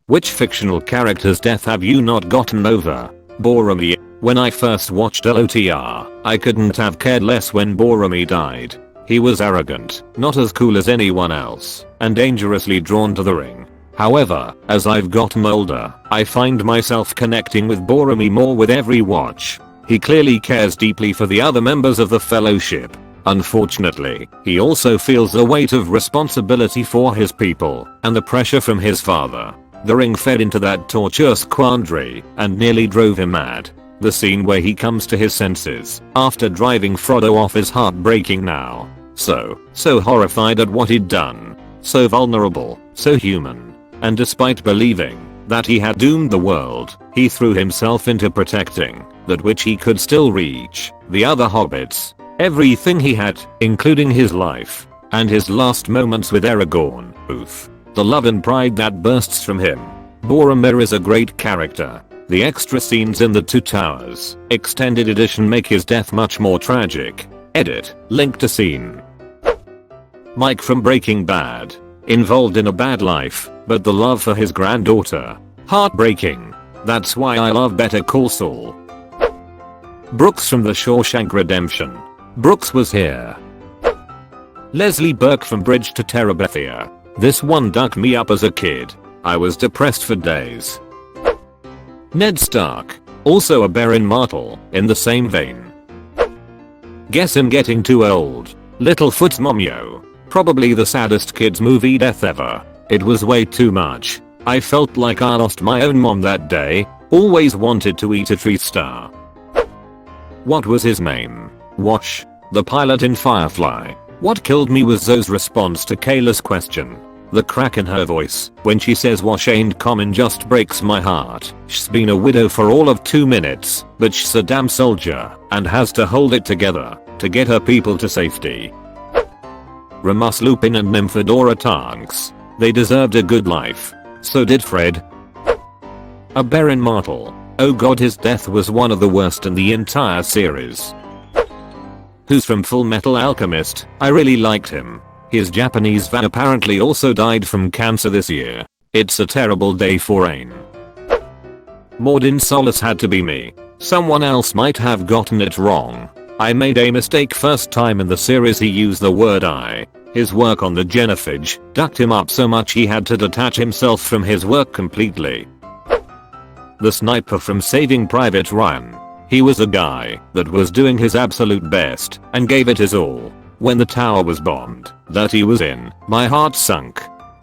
Which fictional character's death have you not gotten over? Boromir. When I first watched LOTR, I couldn't have cared less when Boromir died. He was arrogant, not as cool as anyone else, and dangerously drawn to the ring. However, as I've gotten older, I find myself connecting with Boromir more with every watch. He clearly cares deeply for the other members of the Fellowship. Unfortunately, he also feels the weight of responsibility for his people and the pressure from his father. The ring fed into that tortuous quandary and nearly drove him mad. The scene where he comes to his senses after driving Frodo off is heartbreaking now. So horrified at what he'd done. So vulnerable, so human. And despite believing that he had doomed the world, he threw himself into protecting that which he could still reach, the other hobbits. Everything he had, including his life, and his last moments with Aragorn. Oof. The love and pride that bursts from him. Boromir is a great character. The extra scenes in the Two Towers extended edition make his death much more tragic. Edit. Link to scene. Mike from Breaking Bad. Involved in a bad life, but the love for his granddaughter. Heartbreaking. That's why I love Better Call Saul. Brooks from The Shawshank Redemption. Brooks was here. Leslie Burke from Bridge to Terabithia. This one dug me up as a kid. I was depressed for days. Ned Stark. Also a Baron Martell, in the same vein. Guess I'm getting too old. Littlefoot's Momyo. Probably the saddest kids movie death ever. It was way too much. I felt like I lost my own mom that day. Always wanted to eat a tree star. What was his name? Wash. The pilot in Firefly. What killed me was Zoe's response to Kayla's question. The crack in her voice when she says Wash ain't common just breaks my heart. She's been a widow for all of 2 minutes, but she's a damn soldier and has to hold it together to get her people to safety. Remus Lupin and Nymphadora Tonks. They deserved a good life. So did Fred. A Baron Martell. Oh god, his death was one of the worst in the entire series. Who's from Full Metal Alchemist? I really liked him. His Japanese fan apparently also died from cancer this year. It's a terrible day for Aang. Mordin Solus had to be me. Someone else might have gotten it wrong. I made a mistake first time in the series he used the word I. His work on the genophage ducked him up so much he had to detach himself from his work completely. The sniper from Saving Private Ryan. He was a guy that was doing his absolute best and gave it his all. When the tower was bombed that he was in, my heart sunk.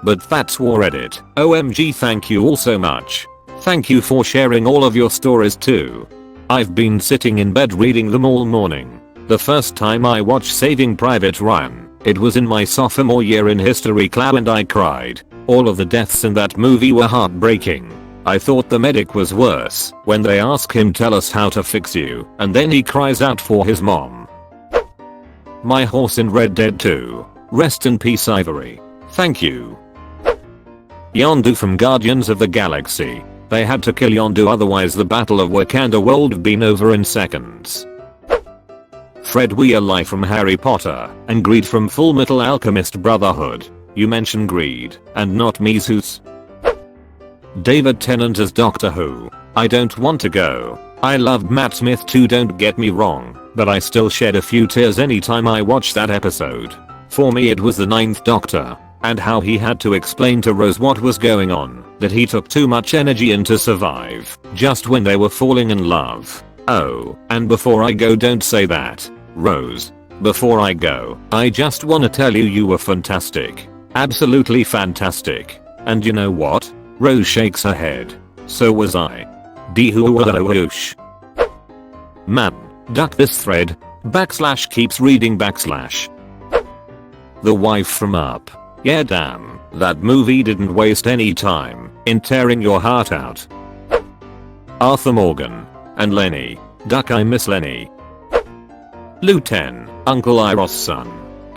But that's AskReddit. OMG, thank you all so much. Thank you for sharing all of your stories too. I've been sitting in bed reading them all morning. The first time I watched Saving Private Ryan, it was in my sophomore year in history class and I cried. All of the deaths in that movie were heartbreaking. I thought the medic was worse when they ask him tell us how to fix you and then he cries out for his mom. My horse in Red Dead 2. Rest in peace Ivory. Thank you. Yondu from Guardians of the Galaxy. They had to kill Yondu otherwise the Battle of Wakanda would have been over in seconds. Fred Weasley from Harry Potter and Greed from Full Metal Alchemist Brotherhood. You mentioned Greed and not Mises. David Tennant as Doctor Who. I don't want to go. I loved Matt Smith too, don't get me wrong, but I still shed a few tears anytime I watched that episode. For me it was the 9th Doctor, and how he had to explain to Rose what was going on, that he took too much energy in to survive, just when they were falling in love. Oh, and before I go, don't say that, Rose. Before I go, I just wanna tell you you were fantastic. Absolutely fantastic. And you know what? Rose shakes her head. So was I. Dee-hoo-woosh. Man, duck this thread. / keeps reading / The wife from Up. Yeah damn, that movie didn't waste any time in tearing your heart out. Arthur Morgan. And Lenny. Duck, I miss Lenny. Luten, Uncle Iroh's son.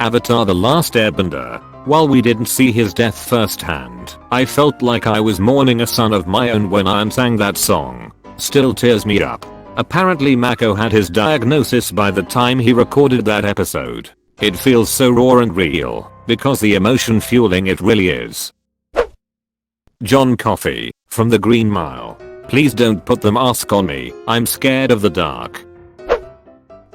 Avatar: The Last Airbender. While we didn't see his death firsthand, I felt like I was mourning a son of my own when Ian sang that song. Still tears me up. Apparently Mako had his diagnosis by the time he recorded that episode. It feels so raw and real, because the emotion fueling it really is. John Coffey, from the Green Mile. Please don't put the mask on me, I'm scared of the dark.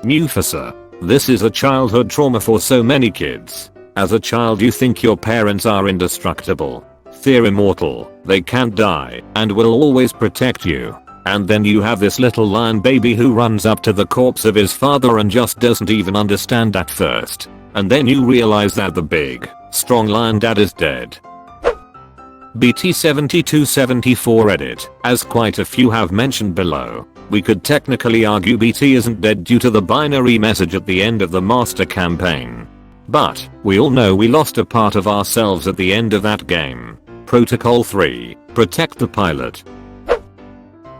Mufasa. This is a childhood trauma for so many kids. As a child you think your parents are indestructible. They're immortal, they can't die, and will always protect you. And then you have this little lion baby who runs up to the corpse of his father and just doesn't even understand at first. And then you realize that the big, strong lion dad is dead. BT7274 edit, as quite a few have mentioned below. We could technically argue BT isn't dead due to the binary message at the end of the master campaign. But, we all know we lost a part of ourselves at the end of that game. Protocol 3, protect the pilot.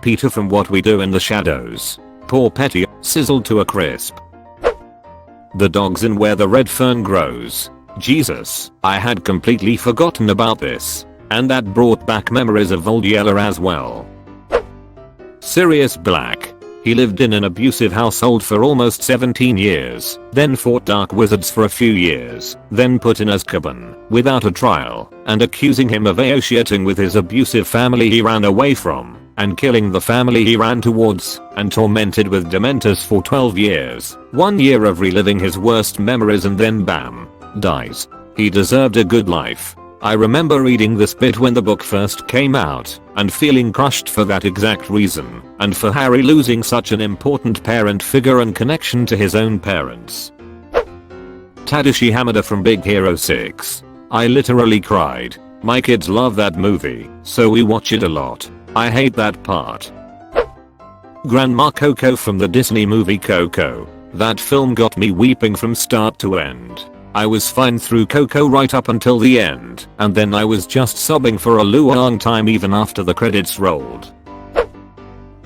Peter from What We Do in the Shadows. Poor Petty, sizzled to a crisp. The dogs in Where the Red Fern Grows. Jesus, I had completely forgotten about this. And that brought back memories of Old Yeller as well. Sirius Black. He lived in an abusive household for almost 17 years, then fought dark wizards for a few years, then put in Azkaban, without a trial, and accusing him of associating with his abusive family he ran away from, and killing the family he ran towards, and tormented with dementors for 12 years. 1 year of reliving his worst memories and then bam, dies. He deserved a good life. I remember reading this bit when the book first came out, and feeling crushed for that exact reason, and for Harry losing such an important parent figure and connection to his own parents. Tadashi Hamada from Big Hero 6. I literally cried. My kids love that movie, so we watch it a lot. I hate that part. Grandma Coco from the Disney movie Coco. That film got me weeping from start to end. I was fine through Coco right up until the end, and then I was just sobbing for a long time even after the credits rolled.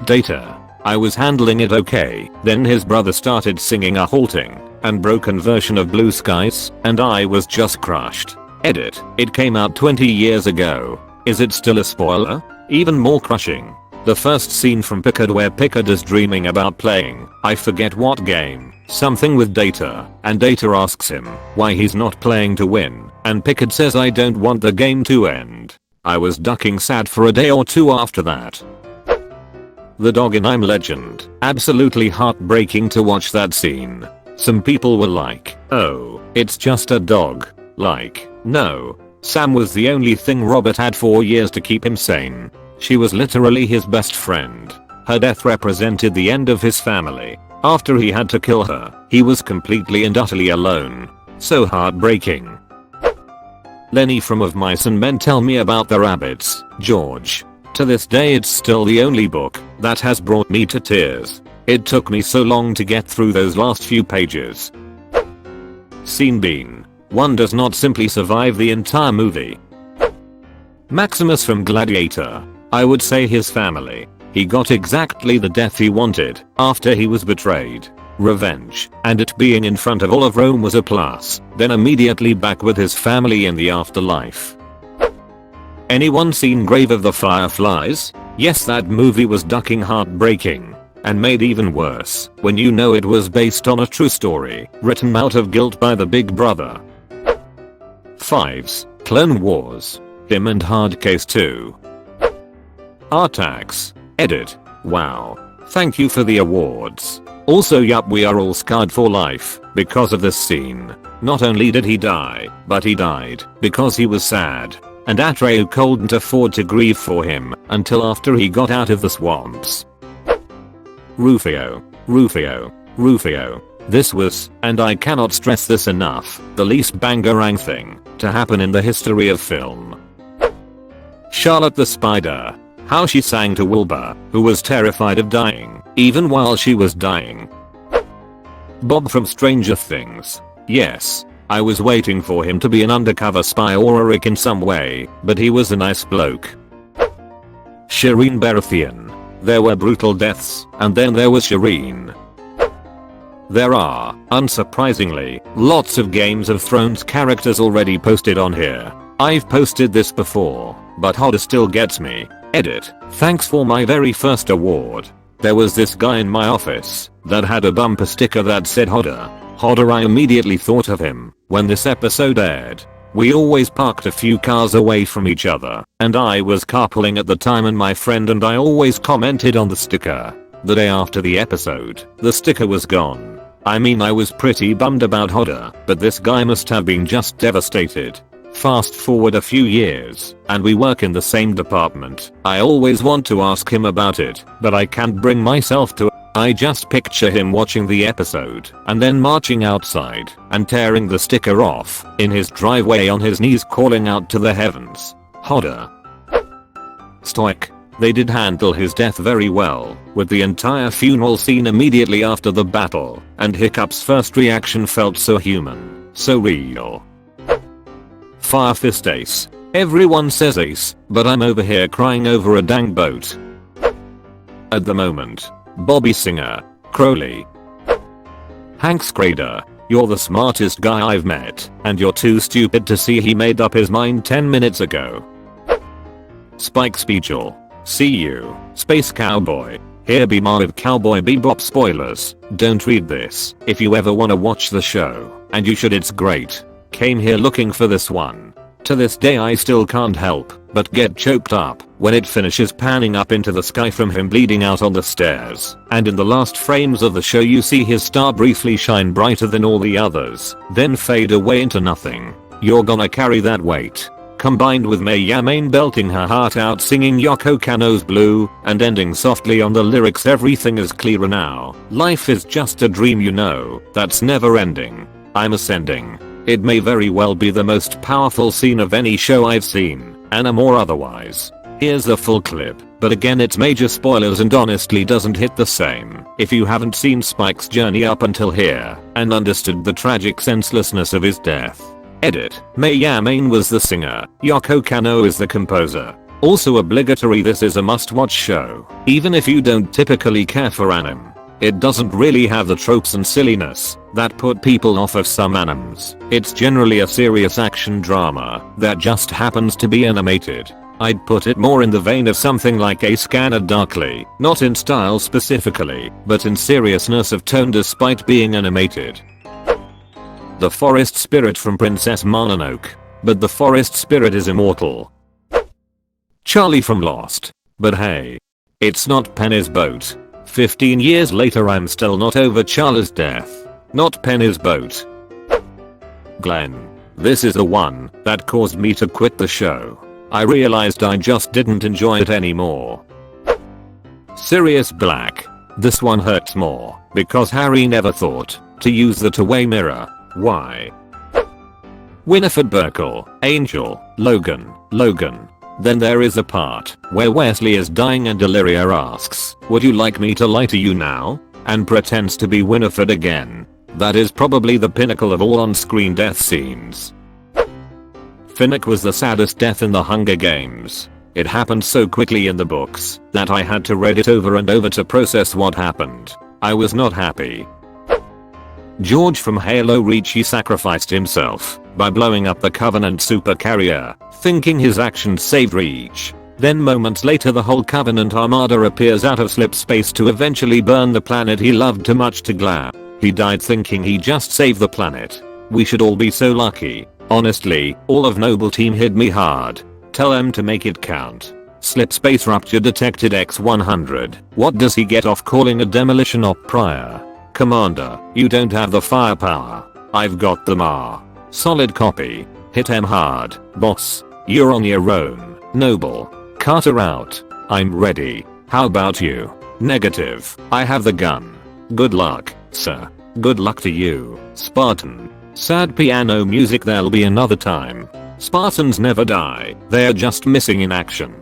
Data. I was handling it okay, then his brother started singing a halting and broken version of Blue Skies, and I was just crushed. Edit. It came out 20 years ago. Is it still a spoiler? Even more crushing. The first scene from Picard where Picard is dreaming about playing, I forget what game, something with Data, and Data asks him why he's not playing to win, and Picard says I don't want the game to end. I was ducking sad for a day or two after that. The dog in I'm Legend. Absolutely heartbreaking to watch that scene. Some people were like, oh, it's just a dog. Like, no. Sam was the only thing Robert had for years to keep him sane. She was literally his best friend. Her death represented the end of his family. After he had to kill her, he was completely and utterly alone. So heartbreaking. Lenny from Of Mice and Men Tell Me About the Rabbits, George. To this day it's still the only book that has brought me to tears. It took me so long to get through those last few pages. Scene Bean. One does not simply survive the entire movie. Maximus from Gladiator. I would say his family. He got exactly the death he wanted after he was betrayed. Revenge, and it being in front of all of Rome was a plus, then immediately back with his family in the afterlife. Anyone seen Grave of the Fireflies? Yes, that movie was ducking heartbreaking. And made even worse when you know it was based on a true story written out of guilt by the big brother. Fives. Clone Wars. Him and Hard Case 2. Artax. Edit. Wow. Thank you for the awards. Also yup, we are all scarred for life because of this scene. Not only did he die, but he died because he was sad. And Atreyu couldn't afford to grieve for him until after he got out of the swamps. Rufio. This was, and I cannot stress this enough, the least bangarang thing to happen in the history of film. Charlotte the Spider. How she sang to Wilbur, who was terrified of dying, even while she was dying. Bob from Stranger Things. Yes, I was waiting for him to be an undercover spy or a Rick in some way, but he was a nice bloke. Shireen Baratheon. There were brutal deaths, and then there was Shireen. There are, unsurprisingly, lots of Games of Thrones characters already posted on here. I've posted this before, but Hodder still gets me. Edit. Thanks for my very first award. There was this guy in my office that had a bumper sticker that said Hodder. I immediately thought of him when this episode aired. We always parked a few cars away from each other, and I was carpooling at the time, and my friend and I always commented on the sticker. The day after the episode, the sticker was gone. I mean, I was pretty bummed about Hodder, but this guy must have been just devastated. Fast forward a few years, and we work in the same department. I always want to ask him about it, but I can't bring myself to. I just picture him watching the episode, and then marching outside, and tearing the sticker off, in his driveway on his knees calling out to the heavens. Hodder. Stoic. They did handle his death very well, with the entire funeral scene immediately after the battle, and Hiccup's first reaction felt so human, so real. Fire Fist Ace. Everyone says Ace, but I'm over here crying over a dang boat. At the moment. Bobby Singer. Crowley. Hank Schrader. You're the smartest guy I've met, and you're too stupid to see he made up his mind 10 minutes ago. Spike Spiegel. See you, Space Cowboy. Here be more with Cowboy Bebop spoilers. Don't read this if you ever wanna watch the show, and you should, it's great. Came here looking for this one. To this day I still can't help but get choked up when it finishes panning up into the sky from him bleeding out on the stairs, and in the last frames of the show you see his star briefly shine brighter than all the others, then fade away into nothing. You're gonna carry that weight. Combined with May Yamain belting her heart out singing Yoko Kanno's Blue, and ending softly on the lyrics, everything is clearer now. Life is just a dream, you know, that's never ending. I'm ascending. It may very well be the most powerful scene of any show I've seen, anime or otherwise. Here's a full clip, but again it's major spoilers and honestly doesn't hit the same if you haven't seen Spike's journey up until here and understood the tragic senselessness of his death. Edit. May Yamain was the singer, Yoko Kanno is the composer. Also obligatory, this is a must-watch show, even if you don't typically care for anime. It doesn't really have the tropes and silliness that put people off of some animes. It's generally a serious action drama that just happens to be animated. I'd put it more in the vein of something like A Scanner Darkly, not in style specifically, but in seriousness of tone despite being animated. The forest spirit from Princess Mononoke. But the forest spirit is immortal. Charlie from Lost. But hey. It's not Penny's boat. 15 years later I'm still not over Charlie's death. Not Penny's boat. Glenn. This is the one that caused me to quit the show. I realized I just didn't enjoy it anymore. Sirius Black. This one hurts more because Harry never thought to use the two-way mirror. Why? Winifred Burkle. Angel. Logan. Then there is a part where Wesley is dying and Illyria asks, would you like me to lie to you now? And pretends to be Winifred again. That is probably the pinnacle of all on-screen death scenes. Finnick was the saddest death in the Hunger Games. It happened so quickly in the books that I had to read it over and over to process what happened. I was not happy. George from Halo Reach. He sacrificed himself by blowing up the Covenant supercarrier, thinking his actions saved Reach. Then moments later the whole Covenant armada appears out of slip space to eventually burn the planet he loved too much to glare. He died thinking he just saved the planet. We should all be so lucky. Honestly, all of Noble Team hit me hard. Tell them to make it count. Slip space rupture detected X-100. What does he get off calling a demolition op prior? Commander, you don't have the firepower. I've got the MAR. Solid copy. Hit him hard, boss. You're on your own. Noble. Carter out. I'm ready. How about you? Negative. I have the gun. Good luck, sir. Good luck to you, Spartan. Sad piano music. There'll be another time. Spartans never die. They're just missing in action.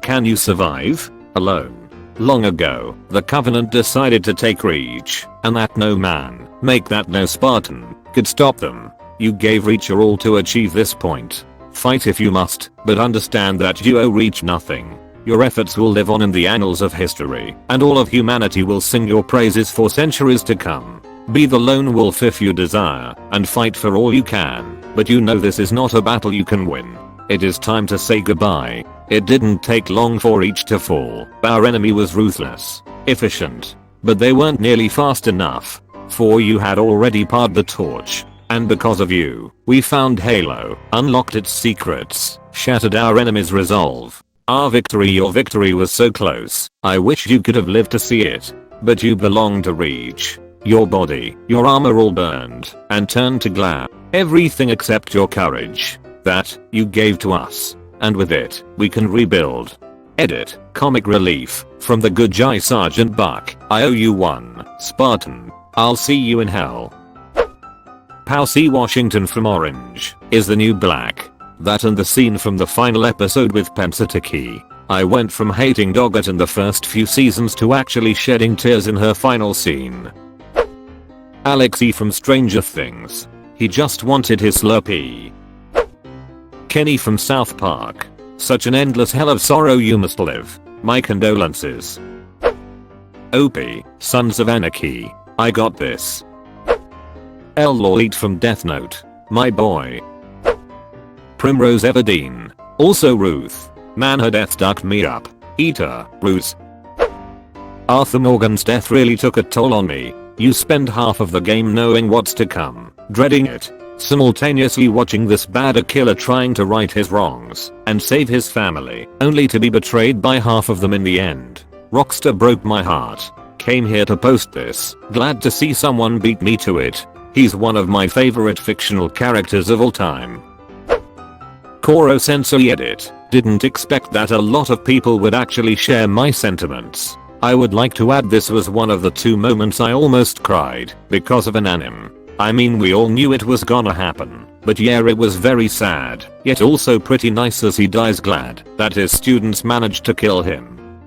Can you survive? Alone. Long ago, the Covenant decided to take Reach, and that no man, make that no Spartan, could stop them. You gave Reach your all to achieve this point. Fight if you must, but understand that you owe Reach nothing. Your efforts will live on in the annals of history, and all of humanity will sing your praises for centuries to come. Be the lone wolf if you desire, and fight for all you can, but you know this is not a battle you can win. It is time to say goodbye. It didn't take long for Reach to fall. Our enemy was ruthless, efficient, but they weren't nearly fast enough. For you had already passed the torch, And because of you, we found Halo, unlocked its secrets, shattered our enemy's resolve. Our victory, your victory was so close. I wish you could have lived to see it. But you belong to Reach. Your body, your armor all burned and turned to glass. Everything except your courage. That you gave to us. And with it, we can rebuild. Edit. Comic relief. From the good guy Sergeant Buck. I owe you one, Spartan. I'll see you in hell. Pow C. Washington from Orange is the new black. That and the scene from the final episode with Pensatiki. I went from hating Doggett in the first few seasons to actually shedding tears in her final scene. Alexei from Stranger Things. He just wanted his Slurpee. Kenny from South Park. Such an endless hell of sorrow you must live. My condolences. Opie, Sons of Anarchy. I got this. L. Lawley from Death Note. My boy. Primrose Everdeen. Also Ruth. Man, her death stuck me up. Eater, Bruce. Arthur Morgan's death really took a toll on me. You spend half of the game knowing what's to come, dreading it, simultaneously watching this bad killer trying to right his wrongs and save his family, only to be betrayed by half of them in the end. Rockstar broke my heart. Came here to post this, glad to see someone beat me to it. He's one of my favorite fictional characters of all time. Koro Sensei Edit. Didn't expect that a lot of people would actually share my sentiments. I would like to add this was one of the 2 moments I almost cried because of an anime. I mean, we all knew it was gonna happen, but yeah, it was very sad, yet also pretty nice as he dies, glad that his students managed to kill him.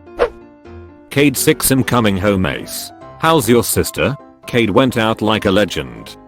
Cade 6 in Coming Home Ace. How's your sister? Cade went out like a legend.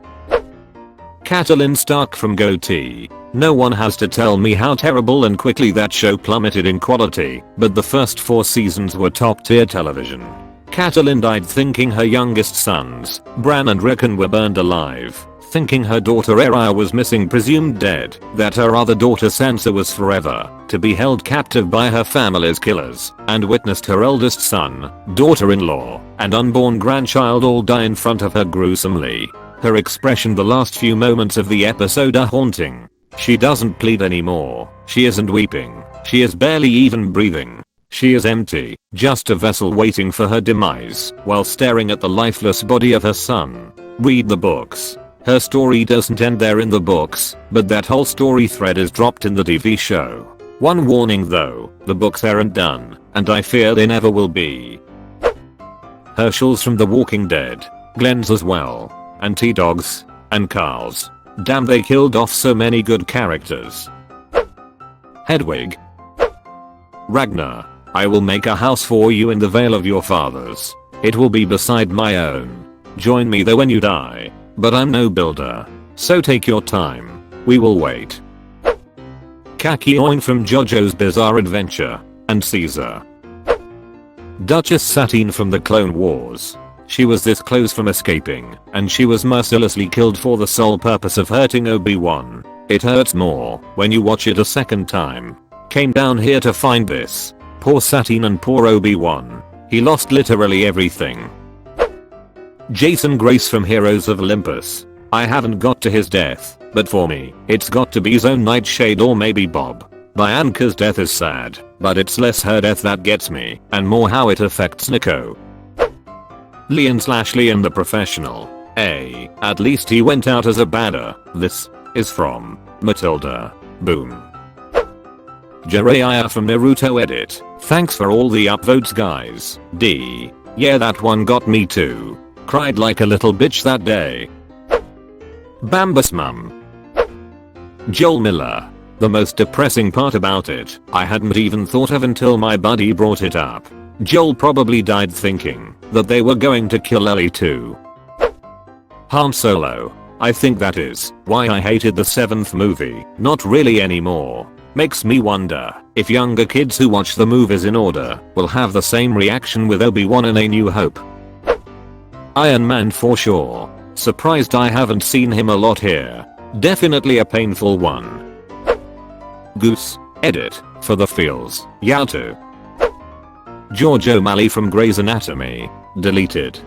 Catelyn Stark from Goatee. No one has to tell me how terrible and quickly that show plummeted in quality, but the first 4 seasons were top tier television. Catelyn died thinking her youngest sons, Bran and Rickon, were burned alive, thinking her daughter Arya was missing, presumed dead, that her other daughter Sansa was forever to be held captive by her family's killers, and witnessed her eldest son, daughter-in-law, and unborn grandchild all die in front of her gruesomely. Her expression the last few moments of the episode are haunting. She doesn't plead anymore. She isn't weeping. She is barely even breathing. She is empty, just a vessel waiting for her demise, while staring at the lifeless body of her son. Read the books. Her story doesn't end there in the books, but that whole story thread is dropped in the TV show. One warning though, the books aren't done, and I fear they never will be. Herschel's from The Walking Dead. Glenn's as well. And T-Dogs. And Carl's. Damn, they killed off so many good characters. Hedwig. Ragnar. I will make a house for you in the Vale of your fathers. It will be beside my own. Join me there when you die. But I'm no builder. So take your time. We will wait. Kakyoin from JoJo's Bizarre Adventure. And Caesar. Duchess Satine from the Clone Wars. She was this close from escaping, and she was mercilessly killed for the sole purpose of hurting Obi-Wan. It hurts more when you watch it a second time. Came down here to find this. Poor Satine and poor Obi-Wan. He lost literally everything. Jason Grace from Heroes of Olympus. I haven't got to his death, but for me, it's got to be Zone Nightshade or maybe Bob. Bianca's death is sad, but it's less her death that gets me, and more how it affects Nico. Leon/Leon the Professional. At least he went out as a badder. This is from Matilda. Boom. Jiraiya from Naruto Edit. Thanks for all the upvotes, guys. D. Yeah, that one got me too. Cried like a little bitch that day. Bambus Mum. Joel Miller. The most depressing part about it, I hadn't even thought of until my buddy brought it up. Joel probably died thinking that they were going to kill Ellie too. Han Solo. I think that is why I hated the 7th movie. Not really anymore. Makes me wonder if younger kids who watch the movies in order will have the same reaction with Obi-Wan in A New Hope. Iron Man for sure. Surprised I haven't seen him a lot here. Definitely a painful one. Goose. Edit. For the feels. Yato. George O'Malley from Grey's Anatomy. Deleted.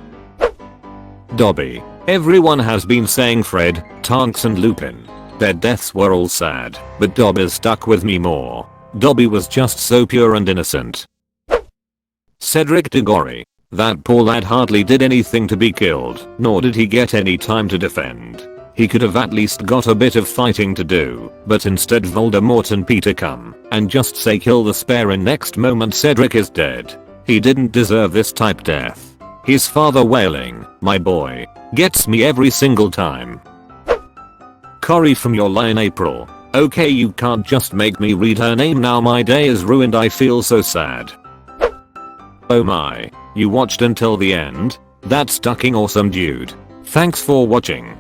Dobby. Everyone has been saying Fred, Tonks and Lupin. Their deaths were all sad, but Dobby stuck with me more. Dobby was just so pure and innocent. Cedric Diggory. That poor lad hardly did anything to be killed, nor did he get any time to defend. He could have at least got a bit of fighting to do, but instead Voldemort and Peter come and just say kill the spare and next moment Cedric is dead. He didn't deserve this type death. His father wailing, my boy, gets me every single time. Corey from your line April. Okay, you can't just make me read her name now, my day is ruined, I feel so sad. Oh my, you watched until the end? That's fucking awesome dude. Thanks for watching.